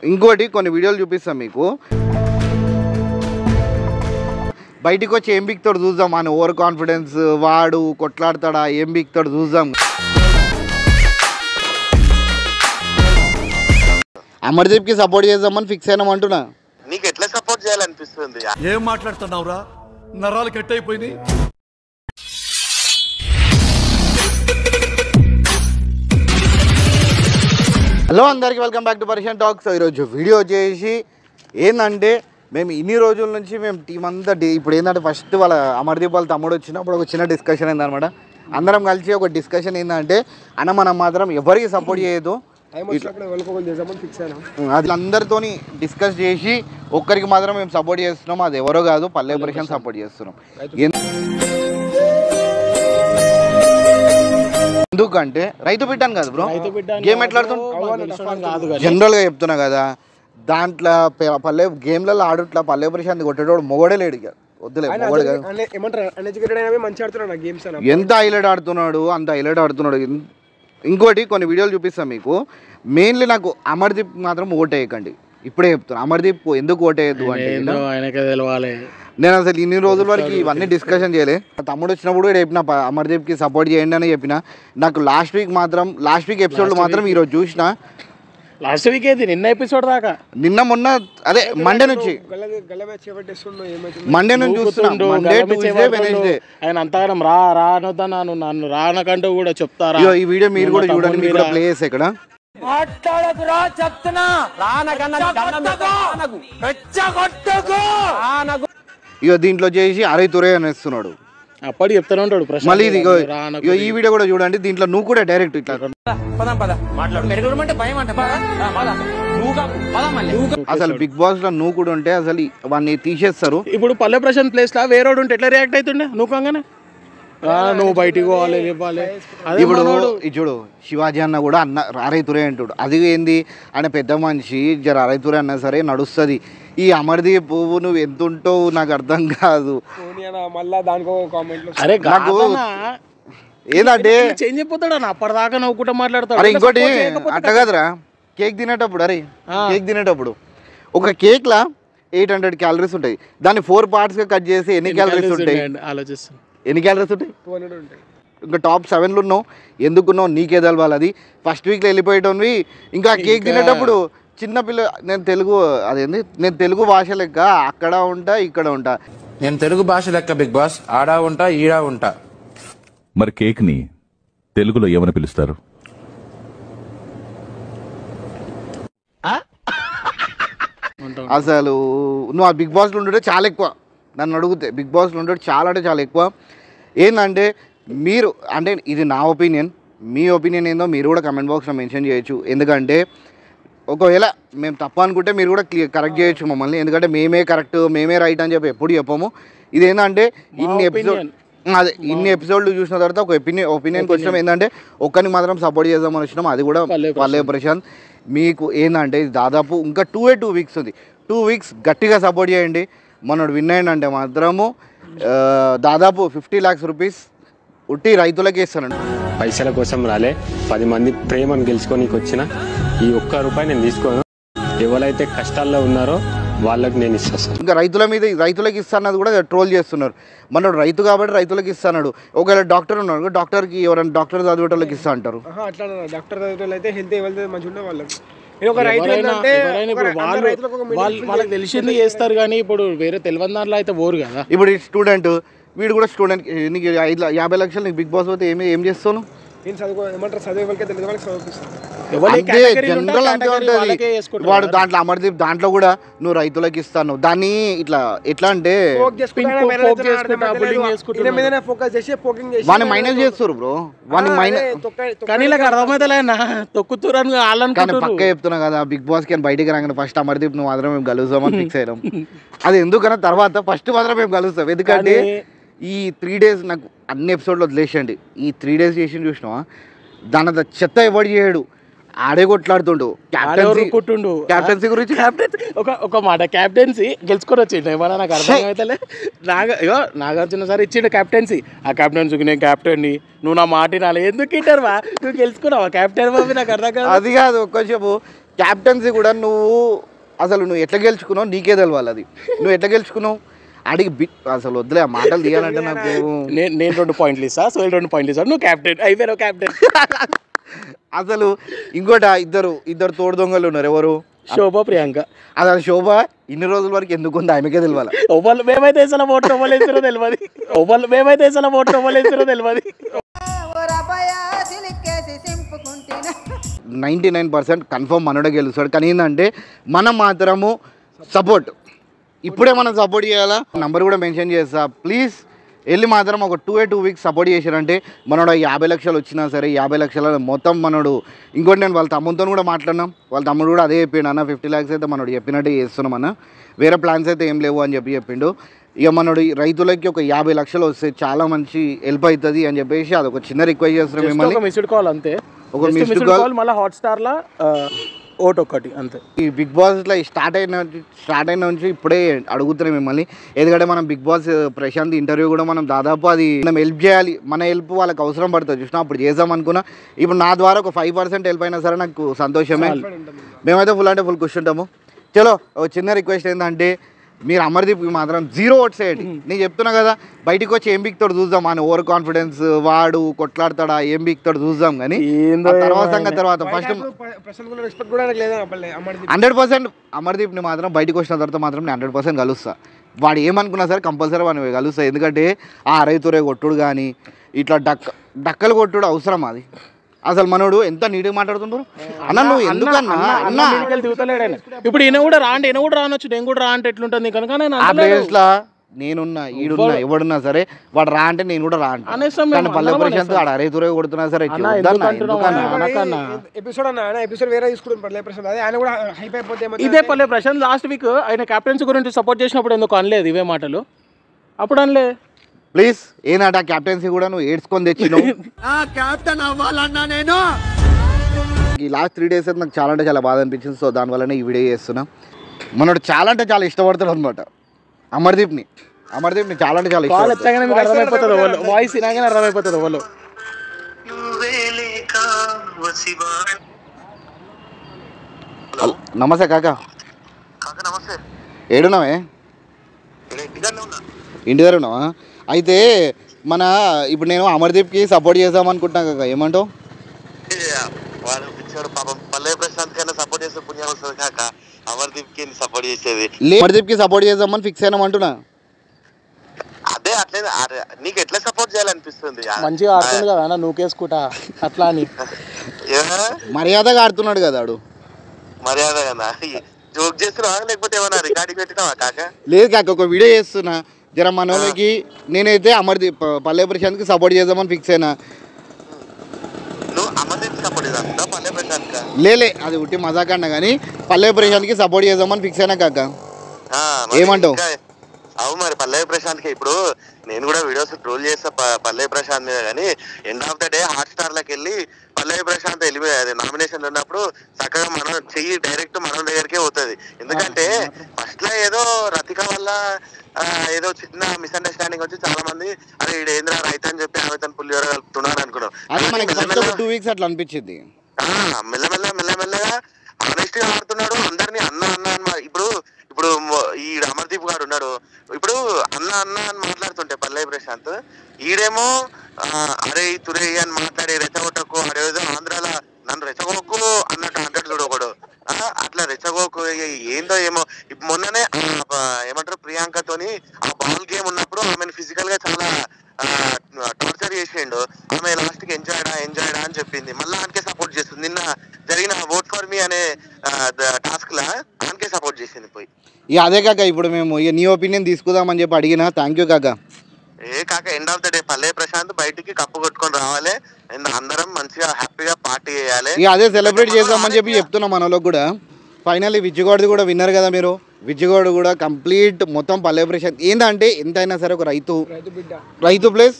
ఇంకోటి కొన్ని వీడియోలు చూపిస్తాం మీకు. బయటికి వచ్చి ఏం బిక్తాడు చూద్దాం. ఆయన ఓవర్ కాన్ఫిడెన్స్, వాడు కొట్లాడతాడా, ఏం బిక్తాడు చూద్దాం. అమర్దీప్కి సపోర్ట్ చేద్దామని ఫిక్స్ అయినాం అంటున్నా. నీకు ఎట్లా సపోర్ట్ చేయాలనిపిస్తుంది? ఏం మాట్లాడుతున్నావురా? నరాలు కట్ అయిపోయింది. హలో అందరికీ, welcome back to Persian talks. ఈరోజు వీడియో చేసి ఏంటంటే, మేము ఇన్ని రోజుల నుంచి మేము టీం అంతా ఇప్పుడు ఏంటంటే ఫస్ట్ వాళ్ళ అమర్దీప్ వాళ్ళ తమ్ముడు వచ్చినప్పుడు ఒక చిన్న డిస్కషన్ అయిందనమాట. అందరం కలిసి ఒక డిస్కషన్ ఏంటంటే, అన్న మనం మాత్రం ఎవరికి సపోర్ట్ చేయదు, అది అందరితో డిస్కస్ చేసి ఒక్కరికి మాత్రం మేము సపోర్ట్ చేస్తున్నాం. అది ఎవరో కాదు, పల్లె ప్రశాంత్ సపోర్ట్ చేస్తున్నాం. ఎందుకంటే రైతు బిడ్డాను కదా బ్రో, గేమ్ ఎట్లా ఆడుతున్నా జనరల్గా చెప్తున్నా కదా. దాంట్లో పల్లె గేమ్లలో ఆడుట్లా పల్లె ప్రశాంత్ కొట్టేటోడు మొగడే లేడు. ఇక వద్దులే, మొగడు కాదు. ఎంత హైలైట్ ఆడుతున్నాడు, అంత హైలైట్ ఆడుతున్నాడు. ఇంకోటి కొన్ని వీడియోలు చూపిస్తాం మీకు. మెయిన్లీ నాకు అమర్దీప్ మాత్రం ఓటేయకండి, ఇప్పుడే చెప్తున్నా. అమర్దీప్ ఎందుకు ఓటేయద్దు అంటే, నేను అసలు ఇన్ని రోజుల వరకు ఇవన్నీ డిస్కషన్ చేయలే. తమ్ముడు వచ్చినప్పుడు చెప్పిన అమర్దీప్కి సపోర్ట్ చేయండి అని చెప్పిన. నాకు లాస్ట్ వీక్ ఎపిసోడ్ మాత్రం ఈరోజు చూసిన. లాస్ట్ వీక్ అయితే నిన్న ఎపిసోడ్ దాకా, నిన్న మొన్న అదే మండే నుంచి చూస్తున్నాం. Monday, Tuesday, Wednesday. ఆయన అంతగానం రా అనొద్దన్నాను, నన్ను రానకంటూ కూడా చెప్తారా. ఈ వీడియో మీరు కూడా చూడండి, మీరు కూడా ప్లే చేస్తే ఇక్కడ. ఇక దీంట్లో చేసి అరే తురే అనేస్తున్నాడు. అప్పటి చెప్తానే ఉంటాడు. మళ్ళీ ఈ వీడియో కూడా చూడండి. దీంట్లో నువ్వు కూడా డైరెక్ట్ ఇట్లా అసలు బిగ్ బాస్ లో నువ్వు కూడా ఉంటే అసలు వాడిని తీసేస్తారు. ఇప్పుడు పల్లె ప్రశాంత్ ప్లేస్ లా వేరేవాడు ఉంటే ఎట్లా రియాక్ట్ అవుతుండే? నువ్వు కాగానే నువ్వు బయటికి పోవాలి, ఇవ్వాలి. ఇప్పుడు చూడు, శివాజీ అన్న కూడా అన్న అరైతురే అంటాడు. అది ఏంది, ఆయన పెద్ద మనిషి, జర అరైతురే అన్నా సరే నడుస్తుంది. ఈ అమర్దీప్ నువ్వు ఎంత ఉంటావు నాకు అర్థం కాదు. నాకు ఏదంటే చేంజ్ అయిపోతాడు అన్న, అప్పటిదాకా నవ్వుకుంటా మాట్లాడతాడు. అరే ఇంకోటి అట్ట కదరా, కేక్ తినేటప్పుడు ఒక కేక్ లా 800 క్యాలరీస్ ఉంటాయి. దాన్ని 4 పార్ట్స్ గా కట్ చేసి ఎన్ని క్యాలరీస్ ఉంటాయి ఆలోచిస్తాను. ఎన్ని క్యాలరీస్ ఉంటాయి? 200 ఉంటాయి. ఇంకా టాప్ 7లో ఉన్నావు, ఎందుకున్నావు నీకే తెలవాలి. అది ఫస్ట్ వీక్లో వెళ్ళిపోయేటోనివి. ఇంకా కేక్ తినేటప్పుడు చిన్నపిల్ల, నేను తెలుగు భాష లెక్క అక్కడ ఉంటా, ఇక్కడ ఉంటా. నేను తెలుగు భాష లెక్క బిగ్ బాస్, ఆడా ఉంటా, ఈడా ఉంటా. మరి కేక్ ని తెలుగులో ఏమని పిలుస్తారు? అసలు నువ్వు ఆ బిగ్ బాస్లో ఉండేది చాలా ఎక్కువ. నన్ను అడిగితే బిగ్ బాస్లో ఉండేది చాలా అంటే చాలా ఎక్కువ. ఏంటంటే మీరు అంటే ఇది నా ఒపీనియన్, మీ ఒపీనియన్ ఏందో మీరు కూడా కమెంట్ బాక్స్లో మెన్షన్ చేయొచ్చు. ఎందుకంటే ఒకవేళ మేము తప్ప అనుకుంటే మీరు కూడా కరెక్ట్ చేయొచ్చు మమ్మల్ని. ఎందుకంటే మేమే కరెక్ట్, మేమే రైట్ అని చెప్పి ఎప్పుడు చెప్పము. ఇదేంటంటే ఇన్ని ఎపిసోడ్లు చూసిన తర్వాత ఒక ఒపీనియన్కి వచ్చినాం. ఏంటంటే ఒక్కరికి మాత్రం సపోర్ట్ చేద్దామని వచ్చినాం, అది కూడా పల్లె ప్రశాంత్. మీకు ఏంటంటే దాదాపు ఇంకా 2 వీక్స్ ఉంది. 2 వీక్స్ గట్టిగా సపోర్ట్ చేయండి. మనోడు విన్ అయ్యండి మాత్రము దాదాపు 50 lakhs రూపీస్ ఉట్టి రైతులకే ఇస్తానండి. పైసల కోసం రాలే, 10 మంది ప్రేమను గెలుచుకోనికి వచ్చిన ఈ ₹1 నేను తీసుకోను. ఎవరైతే కష్టాల్లో ఉన్నారో వాళ్ళకి నేను ఇస్తాను. ఇంకా రైతులకి ఇస్తానది కూడా ట్రోల్ చేస్తున్నారు. మనోడు రైతు కాబట్టి రైతులకి ఇస్తాడు. ఒకవేళ డాక్టర్ ఉన్నాడు, డాక్టర్కి ఎవరైనా డాక్టర్ చదివేటోళ్ళకి ఇస్తా అంటారు. వాళ్ళకి తెలిసింది చేస్తారు కానీ ఇప్పుడు వేరే తెలియని దాంట్లో అయితే ఓరు కదా. ఇప్పుడు స్టూడెంట్, వీడు కూడా స్టూడెంట్, నీకు 50 లక్షలు నీకు బిగ్ బాస్ పోతే ఏం చేస్తాను? జనరల్ అంతే ఉంటుంది. వాడు దాంట్లో అమర్దీప్ దాంట్లో కూడా నువ్వు రైతులకి ఇస్తాను దాన్ని ఇట్లా ఎట్లా అంటే వాడిని మైనస్ చేస్తారు బ్రో. కానీ అర్థమైతేనా తొక్కుతురని కానీ పక్క చెప్తున్నా కదా, బిగ్ బాస్ కి బయటికి రాగానే ఫస్ట్ అమర్దీప్ నువ్వు మాత్రం మేము కలుస్తామని ఫిక్స్ అయ్యాం. అది ఎందుకన్నా తర్వాత ఫస్ట్ మాత్రం మేము కలుస్తాం. ఎందుకంటే ఈ 3 days నాకు అన్ని ఎపిసోడ్లో వదిలేసండి. ఈ 3 days చేసి చూసినావా, దాని చెత్త ఎవడు చేయడు, ఆడే కొట్లాడుతుండు. క్యాప్టెన్సీ గురించి ఒక మాట, క్యాప్టెన్సీ గెలుచుకొని వచ్చిండు ఏమన్నా నాకు అర్థమైతలే. నాగార్జున సార్ ఇచ్చిండు క్యాప్టెన్సీ. ఆ క్యాప్టెన్సీకి నేను క్యాప్టెన్ని, నువ్వు నా మాట నాలే ఎందుకు ఇట్టారు వా, నువ్వు గెలుచుకున్నావా క్యాప్టెన్ బాబు? నాకు అర్థం కాదు. అది కాదు, ఒక్కసేపు క్యాప్టెన్సీ కూడా నువ్వు ఎట్లా గెలుచుకున్నావు నీకే తెలవాలి. అది నువ్వు ఎట్లా గెలుచుకున్నావు అడిగి అసలు వద్దులే ఆ మాటలు తీయాలంటే నాకు. నేను 2 పాయింట్లు ఇస్తా, సో 2 పాయింట్లు ఇస్తాను, నువ్వు క్యాప్టెన్ అయిపోయావు క్యాప్టెన్. అసలు ఇంకోట ఇద్దరు తోడు దొంగలు ఉన్నారు. ఎవరు? శోభ, ప్రియాంక. అసలు శోభ ఇన్ని రోజుల వరకు ఎందుకు ఉంది ఆమెకే తెలియాలి. ఒకళ్ళు మేమైతే వేసిన ఓటర్ ఎవరు వేస్తారో తెలియదు. 99% కన్ఫర్మ్ మనోడే గెలుస్తాడు. కానీ ఏంటంటే మనం మాత్రము సపోర్ట్ ఇప్పుడే మనం సపోర్ట్ చేయాలా. నంబర్ కూడా మెన్షన్ చేస్తా, ప్లీజ్ వెళ్ళి మాత్రం ఒక 2 weeks సపోర్ట్ చేశారంటే మనోడు 50 లక్షలు వచ్చినా సరే 50 లక్షల మొత్తం మనోడు. ఇంకోటి నేను వాళ్ళ తమ్ముతో కూడా మాట్లాడినాం, వాళ్ళ తమ్ముడు కూడా అదే చెప్పిండు, అన్న 50 lakhs అయితే మనోడు చెప్పినట్టే చేస్తున్నాం అన్న, వేరే ప్లాన్స్ అయితే ఏం లేవు అని చెప్పిండు. ఇక మనోడు రైతులకి ఒక 50 లక్షలు వస్తే చాలా మంచి హెల్ప్ అవుతుంది అని చెప్పేసి అది ఒక చిన్న రిక్వెస్ట్ చేస్తున్నాం మిమ్మల్ని. మిస్డ్ కాల్ అంతే, ఒక మిస్డ్ కాల్, మళ్ళీ హాట్‌స్టార్లో ఓటు ఒకటి అంతే. ఈ బిగ్ బాస్లో స్టార్ట్ అయిన నుంచి ఇప్పుడే అడుగుతున్నాం మిమ్మల్ని. ఎందుకంటే మనం బిగ్ బాస్ ప్రశాంత్ ఇంటర్వ్యూ కూడా మనం దాదాపు అది మనం హెల్ప్ చేయాలి, మన హెల్ప్ వాళ్ళకి అవసరం పడుతుంది చూసినా, అప్పుడు చేద్దాం అనుకున్నా. ఇప్పుడు నా ద్వారా ఒక 5% హెల్ప్ అయినా సరే నాకు సంతోషమే. మేమైతే ఫుల్ అంటే ఫుల్ కూర్చుంటాము. చలో చిన్న రిక్వెస్ట్ ఏంటంటే మీరు అమర్దీప్కి మాత్రం 0 votes వేయండి. నేను చెప్తున్నా కదా, బయటికి వచ్చి ఏం బిక్తాడు చూద్దాం, అని ఓవర్ కాన్ఫిడెన్స్ వాడు కొట్లాడతాడా ఏం బిక్తాడు చూద్దాం. కానీ తర్వాత ఫస్ట్ 100% అమర్దీప్ని మాత్రం బయటకు వచ్చిన తర్వాత మాత్రం నేను 100% కలుస్తా. వాడు ఏమనుకున్నా సరే కంపల్సరీ వాడిని కలుస్తా. ఎందుకంటే ఆ రైతురే కొట్టుడు కానీ ఇట్లా డక్కలు కొట్టుడు అవసరం. అది అసలు మనోడు ఎంత నీట్గా మాట్లాడుతుంటారు అన్న, నువ్వు ఎందుకన్నా అన్న దిగుతలేడు. ఇప్పుడు ఈయన కూడా రానొచ్చు, నేను కూడా రా అంటే ఎట్లుంటుంది కనుక ఆ ప్లేస్లో నేనున్నా, ఈడున్నా, ఎవడున్నా సరే వాడు రా అంటే నేను కూడా రా అంటే పల్లె ప్రశాంత్ ఆడ రైతురే కొడుతున్నా సరే ఇదే పల్లె ప్రశాంత్ లాస్ట్ వీక్ ఆయన కెప్టెన్సీ గురించి సపోర్ట్ చేసినప్పుడు ఎందుకు అనలేదు ఇవే మాటలు, అప్పుడు అనలే. ప్లీజ్ ఏనాట క్యాప్టెన్సీ కూడా నువ్వు ఏడ్చుకొని తెచ్చినావు. ఈ లాస్ట్ 3 days అయితే నాకు చాలా అంటే చాలా బాధ అనిపించింది. సో దానివల్లనే ఈ వీడియో చేస్తున్నా. మనోడు చాలా అంటే చాలా ఇష్టపడతాడు అనమాట అమర్దీప్ని చాలా అంటే చాలా ఇష్టం. వాయిస్ వినాగానే అర్థమైపోతుంది వాళ్ళు. నమస్తే కాకా, నమస్తే. ఏడున్నావే? ఇంటి దగ్గర ఉన్నావా? అయితే ఇప్పుడు నేను అమర్దీప్కి సపోర్ట్ చేద్దాం అనుకుంటున్నా కాక, ఏమంటావు? వాడు పిచ్చాడు పాపం, పల్లె ప్రశాంత్ కన్నా సపోర్ట్ చేస్తే పుణ్యం వస్తుంది కాక, అమర్దీప్కి సపోర్ట్ చేసేది. అమర్దీప్కి సపోర్ట్ చేద్దామని ఫిక్స్ అయినామంటున్నా. అదే అట్లే నీకు ఎట్లా సపోర్ట్ చేయాలనిపిస్తుంది? మంచిగా ఆడుతుంది కదా నూకేసుకుంటా అట్లా అని. మర్యాదగా ఆడుతున్నాడు కదా వాడు. మర్యాద కదా జోక్ చేస్తున్నావా లేకపోతే ఏమన్నా రికార్డింగ్ పెట్టినావా కాక? లేదు కాక, ఒక వీడియో చేస్తున్నా జర మనోళ్ళకి. నేనైతే అమర్దీప్ పల్లె ప్రశాంత్కి సపోర్ట్ చేద్దామని ఫిక్స్ అయినా. నువ్వు అమర్దీప్ సపోర్ట్ చేద్దాం పల్లె ప్రశాంత్? లేలే, అది ఉట్టి మజాక్ అన్నా కానీ పల్లె ప్రశాంత్కి సపోర్ట్ చేద్దామని ఫిక్స్ అయినా కాక, ఏమంటావు? అవు మరి పల్లవి ప్రశాంత్కి ఇప్పుడు నేను కూడా వీడియోస్ ట్రోల్ చేస్తా పల్లవి ప్రశాంత్ మీద, కానీ ఎండ్ ఆఫ్ ద డే హాట్‌స్టార్లోకి వెళ్ళి పల్లవి ప్రశాంత్ వెళ్ళిపోయి నామినేషన్ ఉన్నప్పుడు చక్కగా మనం చెయ్యి డైరెక్ట్ మన దగ్గరికే పోతుంది. ఎందుకంటే ఫస్ట్ లో ఏదో రతిక వల్ల ఏదో చిన్న మిస్అండర్స్టాండింగ్ వచ్చి చాలా మంది అరే ఈడు ఏంద్రా రైతు అని చెప్పి ఆమె తను పుల్లివర కలుపుతున్నాను అనుకున్నాం. అట్లా అనిపించింది. మెల్లమెల్లగా ఆనెస్ట్ గా ఆడుతున్నాడు, అందరినీ అన్న అన్న ఇప్పుడు ఈ అమర్దీప్ గారు ఉన్నాడు, ఇప్పుడు అన్న అని మాట్లాడుతుంటే పల్లవి ప్రశాంత్ ఈడేమో అరే తురే అని మాట్లాడి రెచ్చగొట్టకు, అరేదో ఆంధ్రాలో నన్ను రెచ్చగొక్కు అన్నట్టు అంటాడు చూడు ఒకడు. అట్లా రెచ్చగోకు ఏందో ఏమో. మొన్ననే ఏమంటారు ప్రియాంకతోని ఆ బాల్ గేమ్ ఉన్నప్పుడు ఆమెను ఫిజికల్ గా చాలా టార్చర్ చేసిండు. ఆమె లాస్ట్ కి ఎంజాయ్డా అని చెప్పింది, మళ్ళీ ఆనకే సపోర్ట్ చేస్తుంది. నిన్న జరిగిన ఓట్ ఫర్ మీ అనే టాస్క్ లా ఆనకే సపోర్ట్ చేసింది పోయి. అదే కాక ఇప్పుడు మేము నీ ఒపీనియన్ తీసుకుందామని చెప్పి అడిగినా. థ్యాంక్ యూ కాక. కాక ఎండ్ ఆఫ్ ద డే పల్లె ప్రశాంత్ బయటికి కప్పు కొట్టుకొని రావాలి, అందరం మంచిగా హ్యాపీగా పార్టీ చేయాలి. అదే సెలబ్రేట్ చేద్దామని చెప్పి చెప్తున్నాం మనలో కూడా. ఫైనల్లీ విజ్జిగౌడ్ది కూడా విన్నారు కదా మీరు. విజ్జిగౌడ్ కూడా కంప్లీట్ మొత్తం పల్లె ప్రశాంత్ ఏంటంటే ఎంతైనా సరే ఒక రైతు ప్లేస్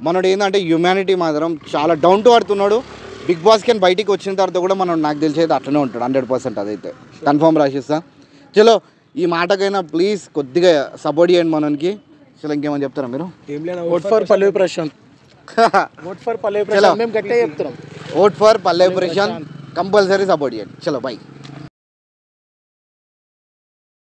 మనోడు ఏంటంటే హ్యూమానిటీ మాత్రం చాలా డౌన్ టు ఆడుతున్నాడు. బిగ్ బాస్ కానీ బయటికి వచ్చిన తర్వాత కూడా మనం నాకు తెలిసేది అట్లనే ఉంటాడు 100%. అదైతే కన్ఫర్మ్ రాసిస్తా. చలో ఈ మాటకైనా ప్లీజ్ కొద్దిగా సపోర్ట్ చేయండి మనకి. చలో ఇంకేమని చెప్తారా మీరు? Vote for Pallavi Prashanth, vote for Pallavi Prashanth మేము గట్టిగా చెప్తున్నాం. Vote for Pallavi Prashanth compulsory support చేయండి. చలో బై.